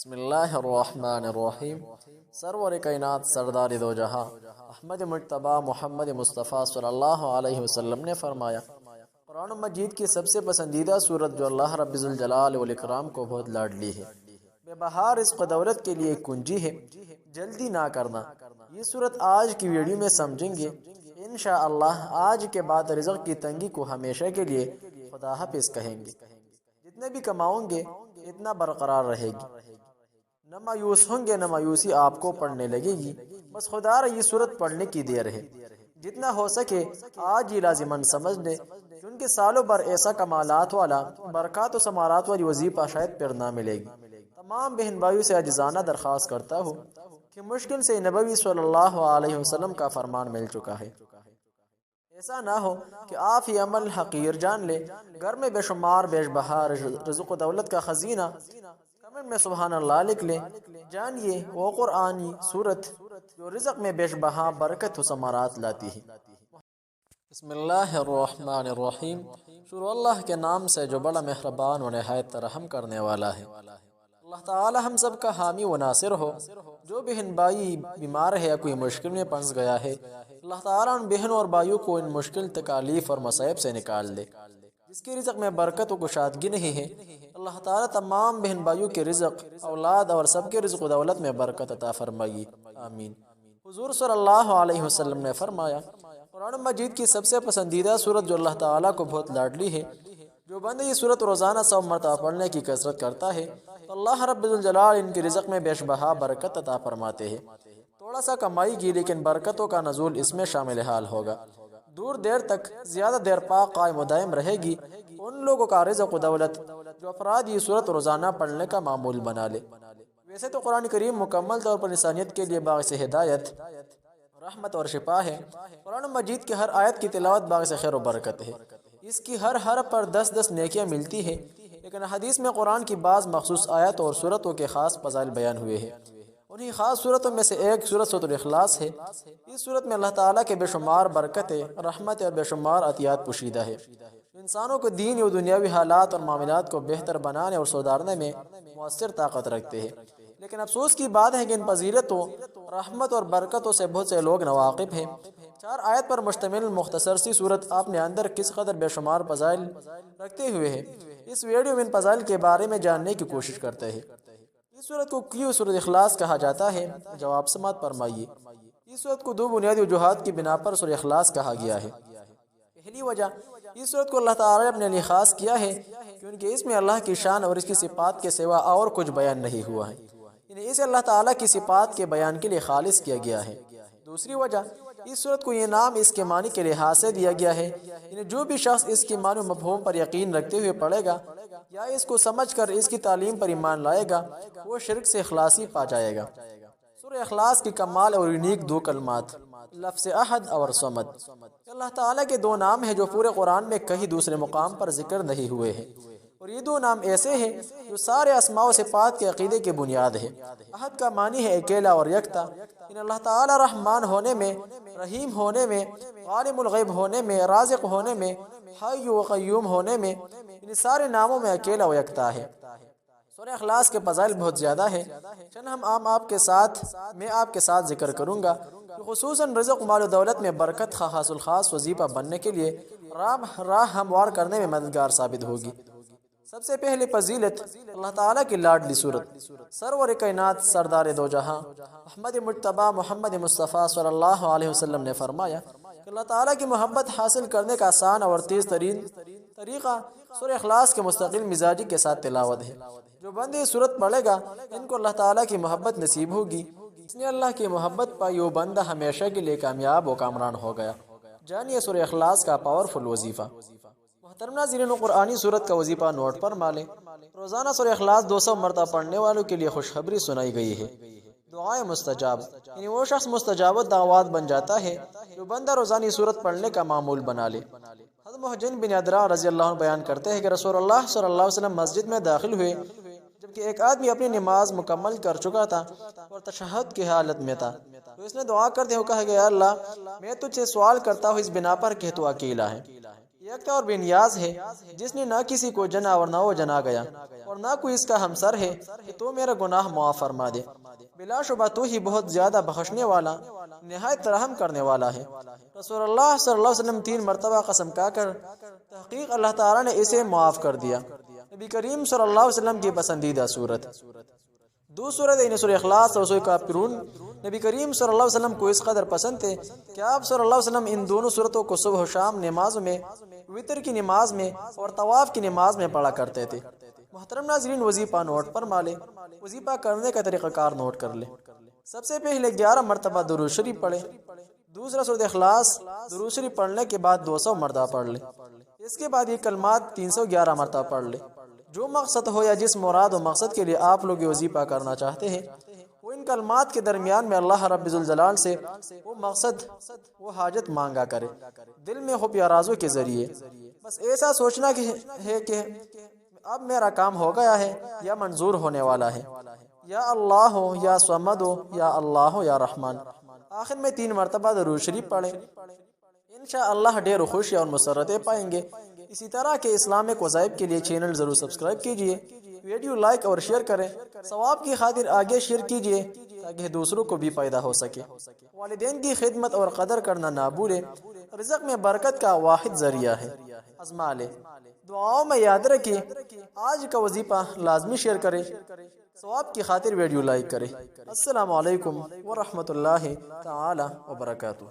بسم اللہ الرحمن الرحیم۔ سرور کائنات سردار دو جہاں احمد مجتبی محمد مصطفیٰ صلی اللہ علیہ وسلم نے فرمایا، قرآن مجید کی سب سے پسندیدہ صورت جو اللہ رب ذوالجلال والاکرام کو بہت لاڈلی ہے، بے بہار رزق و دولت کے لیے ایک کنجی ہے، جلدی نہ کرنا۔ یہ صورت آج کی ویڈیو میں سمجھیں گے انشاءاللہ۔ آج کے بعد رزق کی تنگی کو ہمیشہ کے لیے خدا حافظ کہیں گے۔ جتنے بھی کماؤں گے اتنا برقرار رہے گی، نہ مایوس ہوں گے، نہ مایوسی آپ کو پڑنے لگے گی۔ بس خدا را یہ صورت پڑھنے کی دیر ہے، جتنا ہو سکے آج ہی لازماً سمجھ لیں، کیونکہ سالوں بھر ایسا کمالات والا، برکات و ثمارات والی وظیفہ شاید پھر نہ ملے گی۔ تمام بہن بھائیوں سے عاجزانہ درخواست کرتا ہوں کہ مشکل سے نبوی صلی اللہ علیہ وسلم کا فرمان مل چکا ہے، ایسا نہ ہو کہ آپ ہی عمل حقیر جان لے۔ گھر میں بے شمار بیش بہار رزق و دولت کا خزینہ، کمنٹ میں سبحان اللہ لکھ لیں۔ جانیے وہ قرآنی صورت جو رزق میں بیش بہا برکت و ثمارات لاتی ہے۔ بسم اللہ الرحمن الرحیم۔ شروع اللہ کے نام سے جو بڑا مہربان و نہایت رحم کرنے والا ہے۔ اللہ تعالی ہم سب کا حامی و ناصر ہو۔ جو بہن بھائی بیمار ہے یا کوئی مشکل میں پھنس گیا ہے، اللہ تعالیٰ ان بہنوں اور بھائیوں کو ان مشکل تکالیف اور مصائب سے نکال دے۔ جس کے رزق میں برکت و کشادگی نہیں ہے، اللہ تعالیٰ تمام بہن بھائیوں کے رزق، اولاد اور سب کے رزق و دولت میں برکت عطا فرمائیے، آمین۔ حضور صلی اللہ علیہ وسلم نے فرمایا، قرآن مجید کی سب سے پسندیدہ صورت جو اللہ تعالیٰ کو بہت لاڈلی ہے، جو بندہ یہ صورت روزانہ 100 مرتبہ پڑھنے کی کثرت کرتا ہے تو اللہ رب ذوالجلال ان کے رزق میں بیش بہا برکت عطا فرماتے ہیں۔ تھوڑا سا کمائی کی لیکن برکتوں کا نزول اس میں شامل حال ہوگا۔ دور دیر تک زیادہ دیر پاک قائم و دائم رہے گی ان لوگوں کا رزق و دولت جو افراد یہ صورت روزانہ پڑھنے کا معمول بنا لے۔ ویسے تو قرآن کریم مکمل طور پر انسانیت کے لیے باعث ہدایت، رحمت اور شفا ہے۔ قرآن مجید کی ہر آیت کی تلاوت باعث خیر و برکت ہے۔ اس کی ہر حرف پر 10 نیکیاں ملتی ہیں، لیکن حدیث میں قرآن کی بعض مخصوص آیت اور صورتوں کے خاص فضائل بیان ہوئے ہیں۔ انہی خاص صورتوں میں سے ایک صورت سورۃ الاخلاص ہے۔ اس صورت میں اللہ تعالیٰ کے بے شمار برکتیں، رحمت اور بے شمار عطیات پوشیدہ ہے، انسانوں کو دینی و دنیاوی حالات اور معاملات کو بہتر بنانے اور سدھارنے میں مؤثر طاقت رکھتے ہیں۔ لیکن افسوس کی بات ہے کہ ان فضیلتوں، رحمت اور برکتوں سے بہت سے لوگ ناواقف ہیں۔ 4 آیت پر مشتمل مختصر سی صورت اپنے اندر کس قدر بے شمار فضائل رکھتے ہوئے ہے، اس ویڈیو میں ان فضائل کے بارے میں جاننے کی کوشش کرتے ہیں۔ اس صورت کو کیوں سورۃ اخلاص کہا جاتا ہے؟ جواب سماعت فرمائیے۔ اس صورت کو 2 بنیادی وجوہات کی بنا پر سورۃ اخلاص کہا گیا ہے۔ پہلی وجہ، اس صورت کو اللہ تعالیٰ نے اپنے لیے خاص کیا ہے کیونکہ اس میں اللہ کی شان اور اس کی صفات کے سوا اور کچھ بیان نہیں ہوا ہے، یعنی اسے اللہ تعالیٰ کی صفات کے بیان کے لیے خالص کیا گیا ہے۔ دوسری وجہ، اس صورت کو یہ نام اس کے معنی کے لحاظ سے دیا گیا ہے، یعنی جو بھی شخص اس کے معنی و مفہوم پر یقین رکھتے ہوئے پڑھے گا یا اس کو سمجھ کر اس کی تعلیم پر ایمان لائے گا، وہ شرک سے خلاصی پا جائے گا۔ سورہ اخلاص کی کمال اور یونیک 2 کلمات، لفظ احد اور صمد، اللہ تعالیٰ کے 2 نام ہیں جو پورے قرآن میں کہیں دوسرے مقام پر ذکر نہیں ہوئے ہیں، اور یہ 2 نام ایسے ہیں جو سارے اسماء و صفات کے عقیدے کی بنیاد ہے۔ احد کا معنی ہے اکیلا اور یکتا، ان اللہ تعالیٰ رحمان ہونے میں، رحیم ہونے میں، عالم الغیب ہونے میں، رازق ہونے میں، حی و قیوم ہونے میں، ان سارے ناموں میں اکیلا و یکتا ہے۔ سورہ اخلاص کے فضائل بہت زیادہ ہیں، چند ہم آپ کے ساتھ ذکر کروں گا کہ خصوصاً رزق مال و دولت میں برکت خاص الخاص وظیفہ بننے کے لیے راہ ہموار کرنے میں مددگار ثابت ہوگی۔ سب سے پہلے فضیلت، اللہ تعالیٰ کی لاڈلی صورت، سرور کائنات سردار دو جہاں احمد مجتبی محمد مصطفیٰ صلی اللہ علیہ وسلم نے فرمایا کہ اللہ تعالیٰ کی محبت حاصل کرنے کا آسان اور تیز ترین طریقہ سورہ اخلاص کے مستقل مزاجی کے ساتھ تلاوت ہے۔ جو بندے یہ صورت پڑھے گا ان کو اللہ تعالیٰ کی محبت نصیب ہوگی، اس نے اللہ کی محبت پائی، وہ بندہ ہمیشہ کے لیے کامیاب و کامران ہو گیا۔ جانیے سورہ اخلاص کا پاورفل وظیفہ۔ محترم ناظرین، قرآنی صورت کا وظیفہ نوٹ پر مالیں۔ روزانہ سورہ اخلاص 200 مرتبہ پڑھنے والوں کے لیے خوشخبری سنائی گئی ہے، دعائیں مستجاب، یعنی وہ شخص مستجاب دعوات بن جاتا ہے جو بندہ روزانہ صورت پڑھنے کا معمول بنا لے۔ حضرت محجن بن ادرا رضی اللہ عنہ بیان کرتے ہیں کہ رسول اللہ صلی اللہ علیہ وسلم مسجد میں داخل ہوئے جبکہ ایک آدمی اپنی نماز مکمل کر چکا تھا اور تشہد کی حالت میں تھا، تو اس نے دعا کرتے ہوئے کہا کہ یا اللہ، میں تجھ سے سوال کرتا ہوں اس بنا پر کہ تو اکیلا ہے، یکتا اور بے نیاز ہے، جس نے نہ کسی کو جنا اور نہ وہ جنا گیا، اور نہ کوئی اس کا ہمسر ہے کہ تو میرا گناہ معاف فرما دے۔ بلا شبہ تو ہی بہت زیادہ بخشنے والا، نہایت رحم کرنے والا ہے۔ رسول اللہ صلی اللہ علیہ وسلم 3 مرتبہ قسم کھا کر تحقیق اللہ تعالیٰ نے اسے معاف کر دیا۔ نبی کریم صلی اللہ علیہ وسلم کی پسندیدہ صورت، دو صورت یعنی سورہ اخلاص اور سورہ کافرون نبی کریم صلی اللہ علیہ وسلم کو اس قدر پسند تھے کہ آپ صلی اللہ علیہ وسلم ان دونوں صورتوں کو صبح و شام نماز میں، وتر کی نماز میں اور طواف کی نماز میں پڑھا کرتے تھے۔ محترم ناظرین، وظیفہ نوٹ فرما لے، وظیفہ کرنے کا طریقہ کار نوٹ کر لے۔ سب سے پہلے 11 مرتبہ درود شریف پڑھے، دوسرا سورۃ اخلاص درود شریف پڑھنے کے بعد 200 مرتبہ پڑھ لے، اس کے بعد یہ کلمات 311 مرتبہ پڑھ لے۔ جو مقصد ہو یا جس مراد و مقصد کے لیے آپ لوگ یہ وظیفہ کرنا چاہتے ہیں، وہ ان کلمات کے درمیان میں اللہ رب ذوالجلال سے وہ مقصد، وہ حاجت مانگا کرے، دل میں خفیہ رازوں کے ذریعے۔ بس ایسا سوچنا ہے کہ اب میرا کام ہو گیا ہے یا منظور ہونے والا ہے، یا اللہ ہو یا صمد ہو یا اللہ ہو یا رحمان۔ آخر میں 3 مرتبہ درود شریف پڑھیں، انشاءاللہ ڈھیر خوشی اور مسرتیں پائیں گے۔ اسی طرح کے اسلامک وظائف کے لیے چینل ضرور سبسکرائب کیجئے، ویڈیو لائک اور شیئر کریں، ثواب کی خاطر آگے شیئر کیجئے تاکہ دوسروں کو بھی فائدہ ہو سکے۔ والدین کی خدمت اور قدر کرنا نہ بھولیں، رزق میں برکت کا واحد ذریعہ ہے، آزما لے۔ دعاؤں میں یاد رکھیں، آج کا وظیفہ لازمی شیئر کریں، ثواب کی خاطر ویڈیو لائک کریں۔ السلام علیکم ورحمۃ اللہ تعالی وبرکاتہ۔